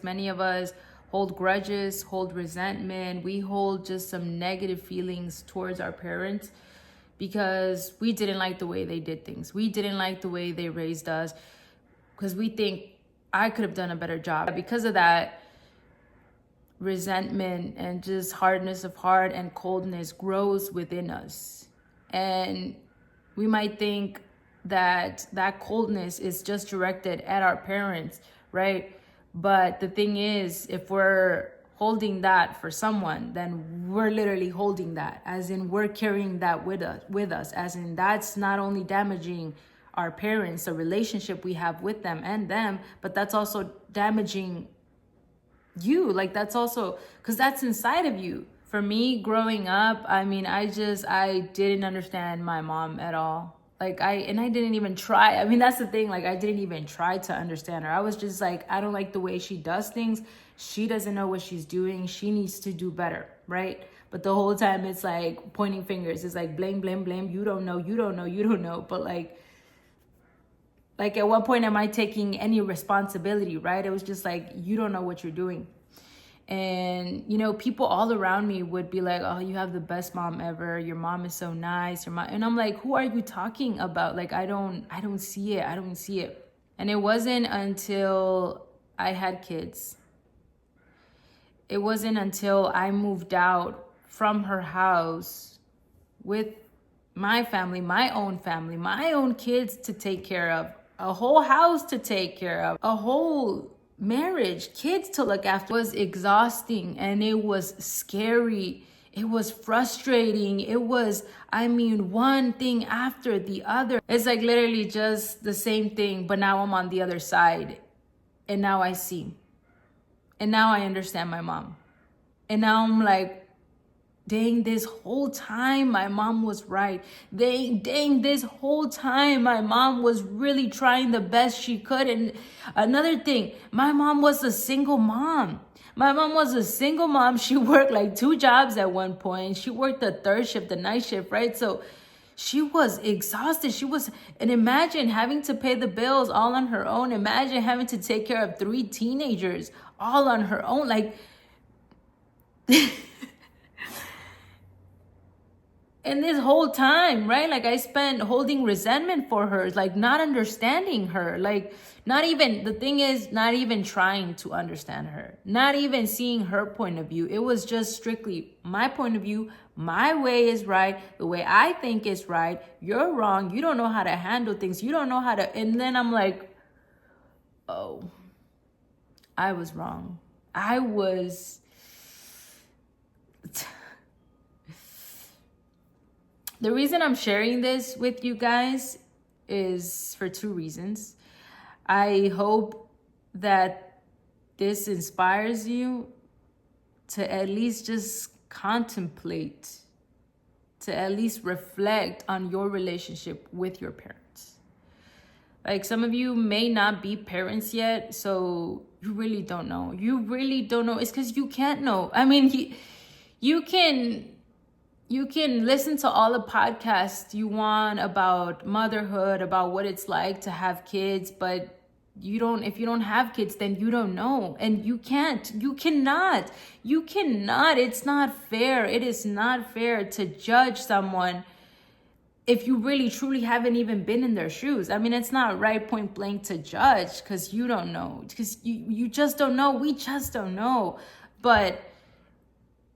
Many of us hold grudges, hold resentment. We hold just some negative feelings towards our parents because we didn't like the way they did things. We didn't like the way they raised us because we think I could have done a better job. Because of that, resentment and just hardness of heart and coldness grows within us. And we might think that that coldness is just directed at our parents, right? But the thing is, if we're holding that for someone, then we're literally holding that, as in we're carrying that with us, as in that's not only damaging our parents, the relationship we have with them and them, but that's also damaging you. Like, that's also because that's inside of you. For me, growing up, I mean, I didn't understand my mom at all. Like, I didn't even try. I mean, that's the thing. Like, I didn't even try to understand her. I was just like, I don't like the way she does things. She doesn't know what she's doing. She needs to do better, right? But the whole time it's like pointing fingers. It's like blame, blame, blame. You don't know, you don't know, you don't know. But like at what point am I taking any responsibility, right? It was just like, you don't know what you're doing. And, you know, people all around me would be like, oh, you have the best mom ever. Your mom is so nice. Your mom. And I'm like, who are you talking about? Like, I don't see it. I don't see it. And it wasn't until I had kids. It wasn't until I moved out from her house with my family, my own kids to take care of, a whole house to take care of, a whole marriage, kids to look after. It was exhausting and it was scary. It was frustrating. It was, I mean, one thing after the other. It's like literally just the same thing, but now I'm on the other side. And now I see. And now I understand my mom. And now I'm like, dang, this whole time my mom was right. Dang, this whole time my mom was really trying the best she could. And another thing, my mom was a single mom. She worked like 2 jobs at one point. She worked the third shift, the night shift, right? So she was exhausted. And imagine having to pay the bills all on her own. Imagine having to take care of 3 teenagers all on her own. Like, and this whole time, right? Like, I spent holding resentment for her, like not understanding her, like not even trying to understand her, not even seeing her point of view. It was just strictly my point of view. My way is right. The way I think is right. You're wrong. You don't know how to handle things. You don't know how to. And then I'm like, oh, I was wrong. The reason I'm sharing this with you guys is for 2 reasons. I hope that this inspires you to at least just contemplate, to at least reflect on your relationship with your parents. Like, some of you may not be parents yet, so you really don't know. It's because you can't know. I mean, you can listen to all the podcasts you want about motherhood, about what it's like to have kids, but if you don't have kids, then you don't know. And you cannot. It's not fair. It is not fair to judge someone if you really truly haven't even been in their shoes. I mean, it's not right point blank to judge because you don't know, because you just don't know. We just don't know. But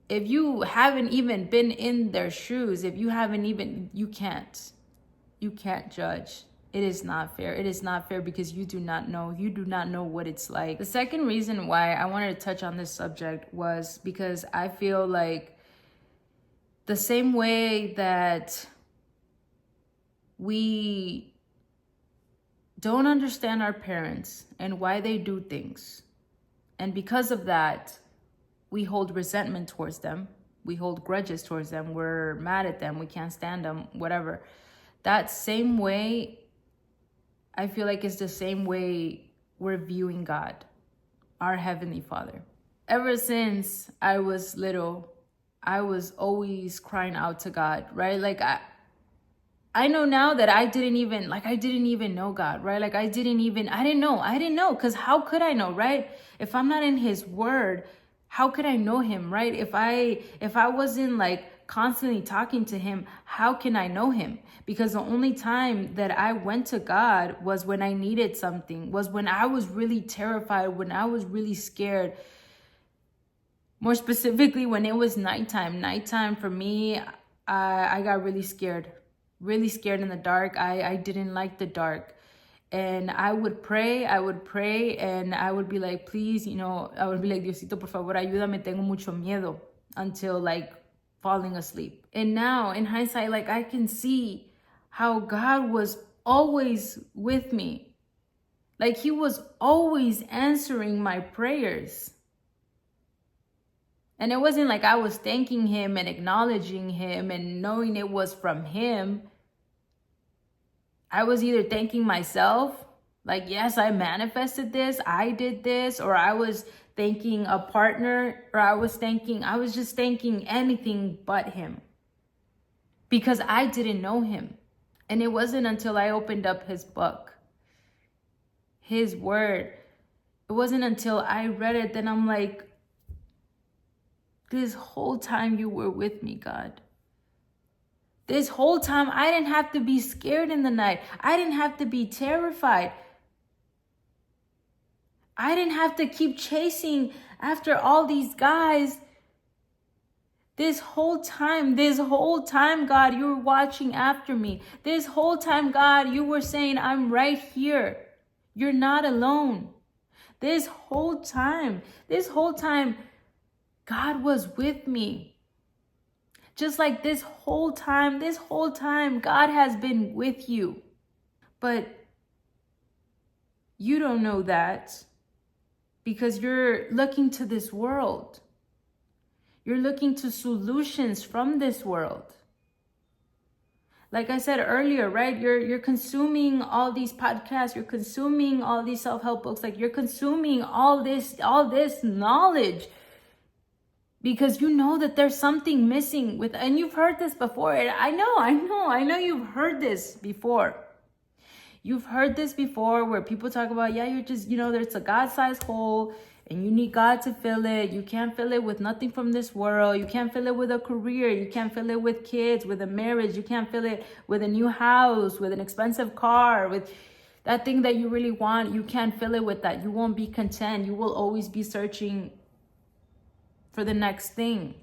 if you haven't even been in their shoes, you can't judge. It is not fair. It is not fair because you do not know. You do not know what it's like. The second reason why I wanted to touch on this subject was because I feel like the same way that we don't understand our parents and why they do things, and because of that, we hold resentment towards them. We hold grudges towards them. We're mad at them. We can't stand them, whatever. That same way, I feel like it's the same way we're viewing God, our Heavenly Father. Ever since I was little, I was always crying out to God, right? Like, I know now that I didn't even know God, right? Like I didn't know. Because how could I know, right? If I'm not in his word, how could I know him, right? If I wasn't like constantly talking to him, how can I know him? Because the only time that I went to God was when I needed something, was when I was really terrified, when I was really scared. More specifically, when it was nighttime. Nighttime for me, I got really scared in the dark. I didn't like the dark. And I would pray, and I would be like, please, I would be like, Diosito, por favor, ayúdame, tengo mucho miedo, until like falling asleep. And now in hindsight, like I can see how God was always with me. Like he was always answering my prayers. And it wasn't like I was thanking him and acknowledging him and knowing it was from him. I was either thanking myself, like, yes, I manifested this, I did this, or I was thanking a partner, or I was just thanking anything but him. Because I didn't know him. And it wasn't until I opened up his book, his word. It wasn't until I read it, then I'm like, this whole time you were with me, God. This whole time I didn't have to be scared in the night. I didn't have to be terrified. I didn't have to keep chasing after all these guys. This whole time, God, you were watching after me. This whole time, God, you were saying, I'm right here. You're not alone. This whole time, God was with me. Just like this whole time, God has been with you. But you don't know that because you're looking to this world. You're looking to solutions from this world. Like I said earlier, right? You're consuming all these podcasts, you're consuming all these self-help books, like you're consuming all this knowledge because you know that there's something missing with, and you've heard this before. And I know you've heard this before. You've heard this before where people talk about, yeah, you're just, there's a God-sized hole and you need God to fill it. You can't fill it with nothing from this world. You can't fill it with a career. You can't fill it with kids, with a marriage. You can't fill it with a new house, with an expensive car, with that thing that you really want. You can't fill it with that. You won't be content. You will always be searching for the next thing.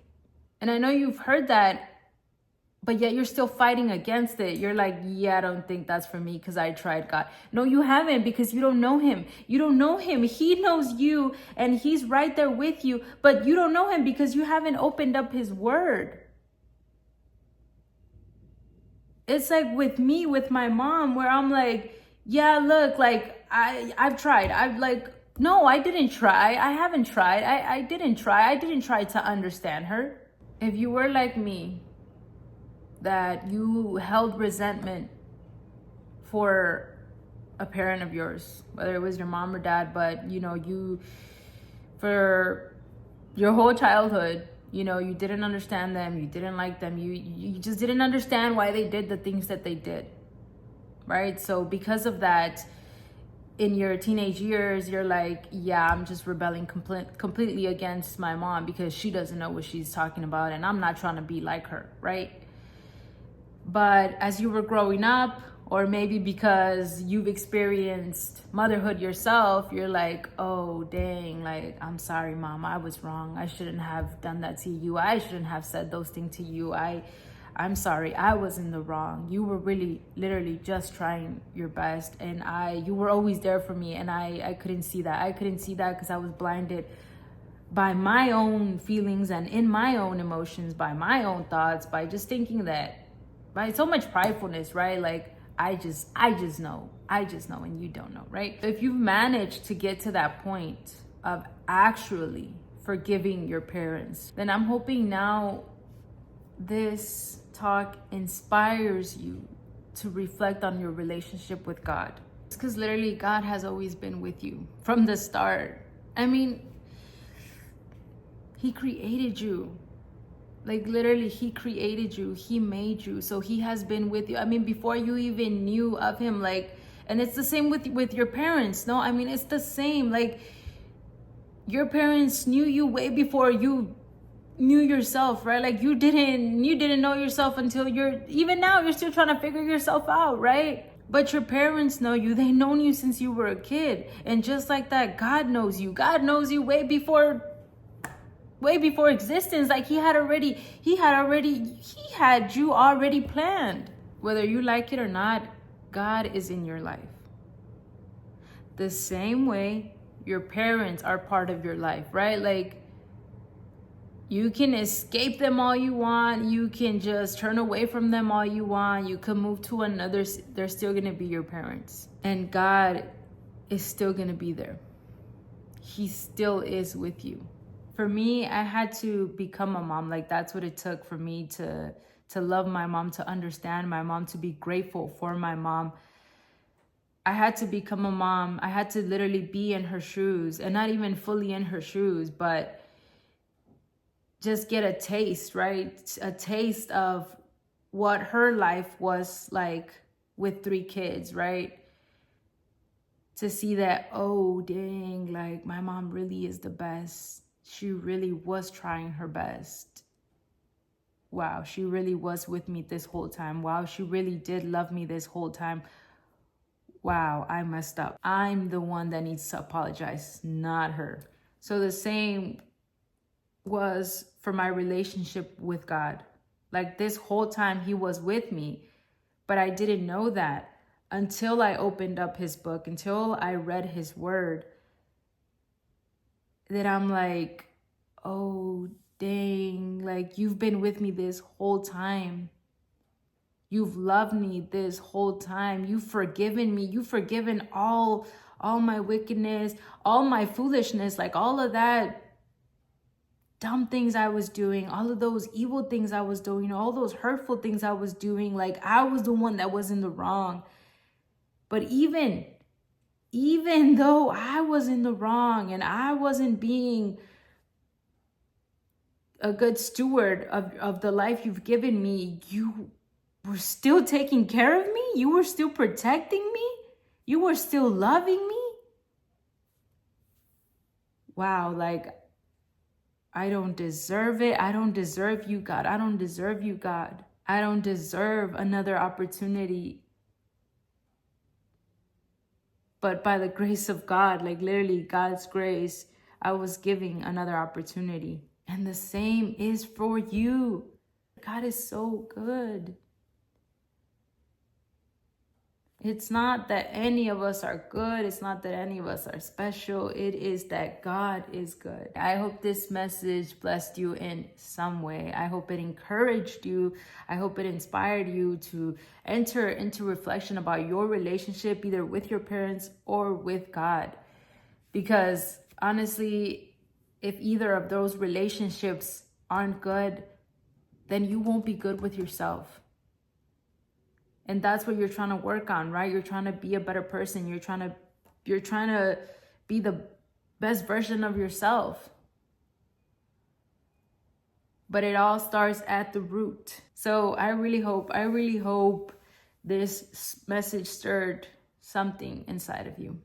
And I know you've heard that, but yet you're still fighting against it. You're like, yeah, I don't think that's for me because I tried God. No, you haven't, because you don't know him. You don't know him. He knows you and he's right there with you, but you don't know him because you haven't opened up his word. It's like with me, with my mom, where I'm like, yeah, look, like I've tried. No, I didn't try. I haven't tried. I didn't try. I didn't try to understand her. If you were like me, that you held resentment for a parent of yours, whether it was your mom or dad, but you, for your whole childhood, you didn't understand them, you didn't like them, you just didn't understand why they did the things that they did, right? So because of that, in your teenage years, you're like, yeah, I'm just rebelling completely against my mom because she doesn't know what she's talking about and I'm not trying to be like her, right? But as you were growing up, or maybe because you've experienced motherhood yourself, you're like, oh, dang, like, I'm sorry, mom, I was wrong. I shouldn't have done that to you. I shouldn't have said those things to you. I'm sorry, I was in the wrong. You were really, literally just trying your best. And you were always there for me. And I couldn't see that. I couldn't see that because I was blinded by my own feelings and in my own emotions, by my own thoughts, by just thinking that, by so much pridefulness, right? Like, I just know, and you don't know, right? If you've managed to get to that point of actually forgiving your parents, then I'm hoping now this talk inspires you to reflect on your relationship with God. It's because literally God has always been with you from the start. I mean, he created you. Like literally, he created you, he made you, so he has been with you. I mean, before you even knew of him, like, and it's the same with your parents. No, I mean, it's the same. Like, your parents knew you way before you knew yourself, right? Like you didn't know yourself until even now you're still trying to figure yourself out, right? But your parents know you. They known you since you were a kid. And just like that, God knows you. God knows you way before existence. Like he had you already planned. Whether you like it or not, God is in your life. The same way your parents are part of your life, right? Like you can escape them all you want. You can just turn away from them all you want. You can move to another. They're still going to be your parents. And God is still going to be there. He still is with you. For me, I had to become a mom. Like that's what it took for me to love my mom, to understand my mom, to be grateful for my mom. I had to become a mom. I had to literally be in her shoes, and not even fully in her shoes, but just get a taste, right? A taste of what her life was like with 3 kids, right? To see that, oh, dang, like my mom really is the best. She really was trying her best. Wow, she really was with me this whole time. Wow, she really did love me this whole time. Wow, I messed up. I'm the one that needs to apologize, not her. So the same was for my relationship with God. Like this whole time he was with me, but I didn't know that until I opened up his book, until I read his word, that I'm like, oh, dang, like you've been with me this whole time. You've loved me this whole time. You've forgiven me. You've forgiven all my wickedness, all my foolishness, like all of that dumb things I was doing, all of those evil things I was doing, all those hurtful things I was doing. Like I was the one that was in the wrong. But even though I was in the wrong and I wasn't being a good steward of the life you've given me, you were still taking care of me. You were still protecting me. You were still loving me. Wow, like I don't deserve it. I don't deserve you, God. I don't deserve you, God. I don't deserve another opportunity. But by the grace of God, like literally God's grace, I was giving another opportunity. And the same is for you. God is so good. It's not that any of us are good. It's not that any of us are special. It is that God is good. I hope this message blessed you in some way. I hope it encouraged you. I hope it inspired you to enter into reflection about your relationship, either with your parents or with God. Because honestly, if either of those relationships aren't good, then you won't be good with yourself. And that's what you're trying to work on, right? You're trying to be a better person. You're trying to be the best version of yourself. But it all starts at the root. So I really hope this message stirred something inside of you.